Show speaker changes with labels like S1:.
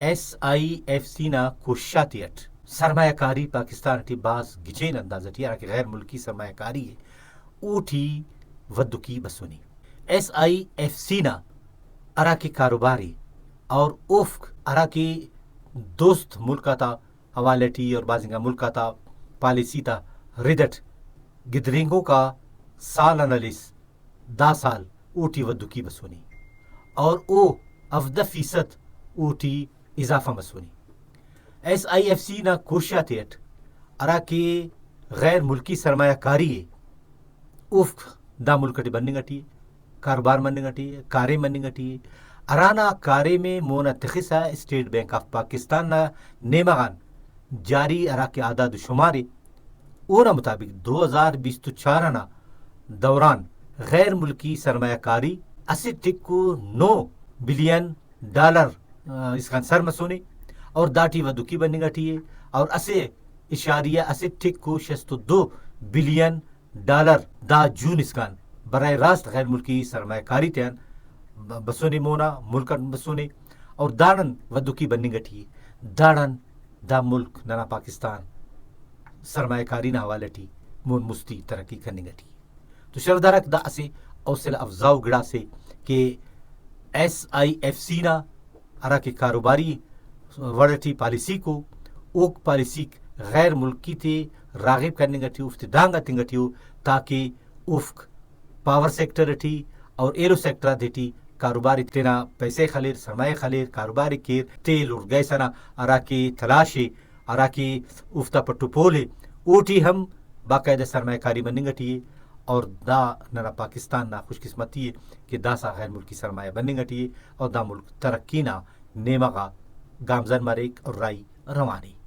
S1: SIFC نا کوشاتیٹ سرمایہ کاری پاکستان ٹی باز گچین اندازہ ٹی کہ غیر ملکی سرمایہ کاری ہے اوٹھی ودکی بسونی SIFC نا ارا کے کاروباری اور افق ارا کے دوست ملکا تا حوالے ٹی اور بازنگا ملکا تا پالیسی تا ردٹ گدرینگوں کا سال انالیس 10 سال اوٹی ودکی بسونی اور او 17% اوٹی اضافہ مسونی SIFC نا کوشاتیٹ ارا کے غیر ملکی سرمایہ کاری ہے افق دا ملکٹی بننگٹی کاروبار مننگٹی کارے مننگٹی ارانا کارے میں مونا تخصا اسٹیٹ بینک آف پاکستان نا نیمغان جاری ارا کے اعداد و شماری اونا مطابق 2024 نا دوران غیر ملکی سرمایہ کاری 9 بلین ڈالر اس کا سر مسونے اور داٹی ودکی بننگٹی ہے اور 8.62 بلین ڈالر دا جون اسکان برائے راست غیر ملکی سرمایہ کاری تیان بسونے مونا ملکن بسونے اور داڑن ودکی بننگٹی داڑن دا ملک ننا پاکستان سرمایہ کاری نا حوالے ٹی مون مستی ترقی کرنگٹی تو شردارک دا اسے اوصل افزاؤ گڑا سے کہ SIFC نا ارا کے کاروباری وڑٹی پالیسی کو اوک پالیسی غیر ملکی تے راغب کرنے گٹی افتدانگا تنگٹیو تاکہ افق پاور سیکٹر ٹی اور ایرو سیکٹر دیٹی کاروباری تینا پیسے خلیر سرمایہ خلیر کاروباری کیر تیل اور گیس نا ارا کے تلاشے ارا کے افتا پٹو پولے اوٹی ہم باقاعدہ سرمایہ کاری بننگٹی اور دا ننا پاکستان نا خوش قسمتی ہے کہ دا سا غیر ملکی سرمایہ بننگٹی اور دا ملک ترقی نا نیمغا گامزن مریک اور رائی روانی